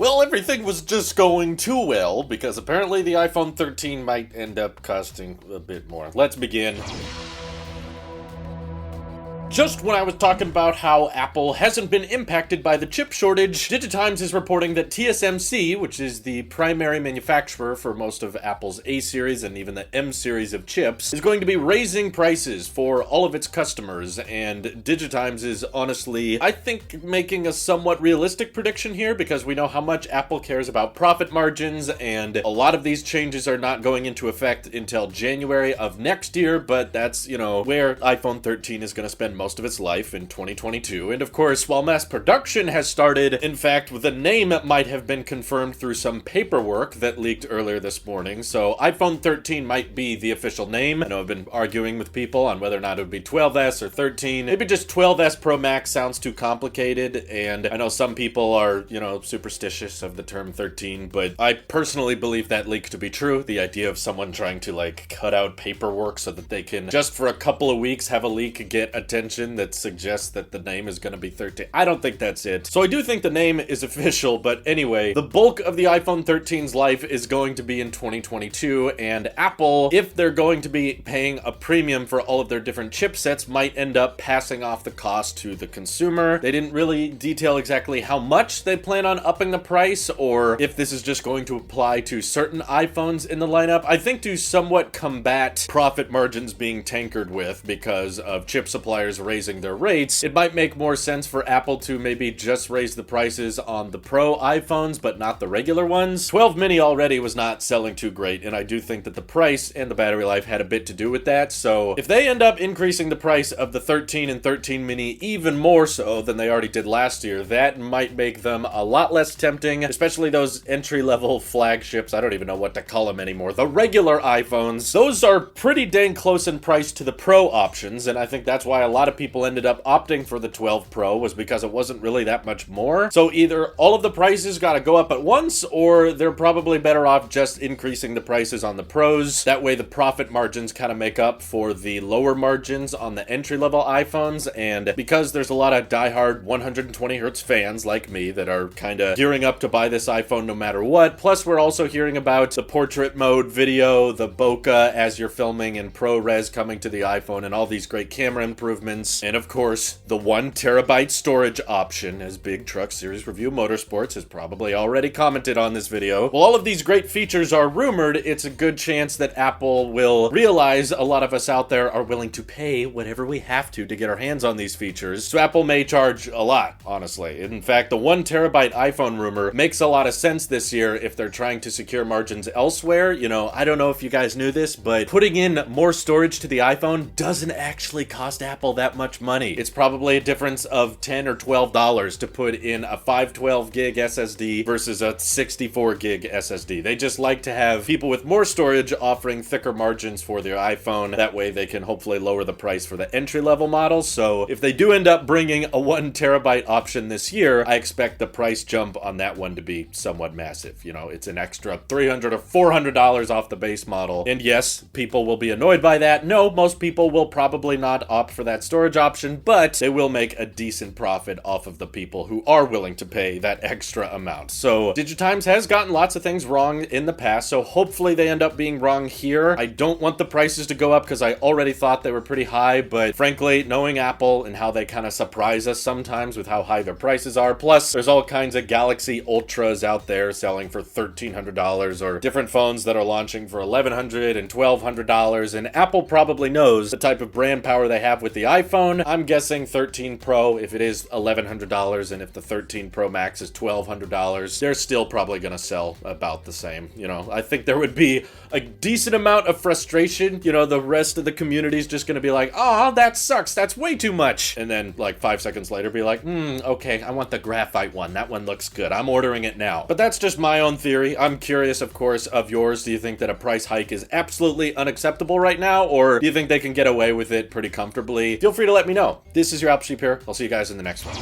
Well, everything was just going too well because apparently the iPhone 13 might end up costing a bit more. Let's begin. Just when I was talking about how Apple hasn't been impacted by the chip shortage, Digitimes is reporting that TSMC, which is the primary manufacturer for most of Apple's A series and even the M series of chips, is going to be raising prices for all of its customers. And Digitimes is honestly, I think, making a somewhat realistic prediction here because we know how much Apple cares about profit margins, and a lot of these changes are not going into effect until January of next year, but that's, where iPhone 13 is going to spend most of its life in 2022. And of course, while mass production has started, in fact, the name might have been confirmed through some paperwork that leaked earlier this morning. So iPhone 13 might be the official name. I know I've been arguing with people on whether or not it would be 12S or 13. Maybe just 12S Pro Max sounds too complicated, and I know some people are, superstitious of the term 13, but I personally believe that leak to be true. The idea of someone trying to cut out paperwork so that they can just for a couple of weeks have a leak get attention that suggests that the name is going to be 13. I don't think that's it. So I do think the name is official, but anyway, the bulk of the iPhone 13's life is going to be in 2022, and Apple, if they're going to be paying a premium for all of their different chipsets, might end up passing off the cost to the consumer. They didn't really detail exactly how much they plan on upping the price, or if this is just going to apply to certain iPhones in the lineup. I think to somewhat combat profit margins being tankered with because of chip suppliers raising their rates, it might make more sense for Apple to maybe just raise the prices on the Pro iPhones, but not the regular ones. 12 mini already was not selling too great, and I do think that the price and the battery life had a bit to do with that. So if they end up increasing the price of the 13 and 13 mini even more so than they already did last year, that might make them a lot less tempting, especially those entry-level flagships. I don't even know what to call them anymore. The regular iPhones, those are pretty dang close in price to the Pro options, and I think that's why a lot of people ended up opting for the 12 Pro, was because it wasn't really that much more. So either all of the prices gotta go up at once, or they're probably better off just increasing the prices on the Pros. That way the profit margins kind of make up for the lower margins on the entry-level iPhones, and because there's a lot of diehard 120Hz fans like me that are kind of gearing up to buy this iPhone no matter what, plus we're also hearing about the portrait mode video, the bokeh as you're filming, and ProRes coming to the iPhone, and all these great camera improvements, and of course the 1TB storage option, as Big Truck Series Review Motorsports has probably already commented on this video. While all of these great features are rumored, it's a good chance that Apple will realize a lot of us out there are willing to pay whatever we have to get our hands on these features. So Apple may charge a lot, honestly. In fact, the 1TB iPhone rumor makes a lot of sense this year if they're trying to secure margins elsewhere. I don't know if you guys knew this, but putting in more storage to the iPhone doesn't actually cost Apple that much money. It's probably a difference of $10 or $12 to put in a 512 gig SSD versus a 64 gig SSD. They just like to have people with more storage offering thicker margins for their iPhone. That way they can hopefully lower the price for the entry-level models. So if they do end up bringing a 1TB option this year, I expect the price jump on that one to be somewhat massive. It's an extra $300 or $400 off the base model. And yes, people will be annoyed by that. No, most people will probably not opt for that storage option, but they will make a decent profit off of the people who are willing to pay that extra amount. So Digitimes has gotten lots of things wrong in the past, so hopefully they end up being wrong here. I don't want the prices to go up because I already thought they were pretty high, but frankly, knowing Apple and how they kind of surprise us sometimes with how high their prices are, plus there's all kinds of Galaxy Ultras out there selling for $1,300, or different phones that are launching for $1,100 and $1,200, and Apple probably knows the type of brand power they have with the iPhone. I'm guessing 13 Pro, if it is $1,100, and if the 13 Pro Max is $1,200, they're still probably going to sell about the same. I think there would be a decent amount of frustration. The rest of the community is just going to be like, oh, that sucks, that's way too much. And then 5 seconds later be like, okay, I want the graphite one. That one looks good. I'm ordering it now. But that's just my own theory. I'm curious, of course, of yours. Do you think that a price hike is absolutely unacceptable right now, or do you think they can get away with it pretty comfortably? Feel free to let me know. This is your Apple Sheep here. I'll see you guys in the next one.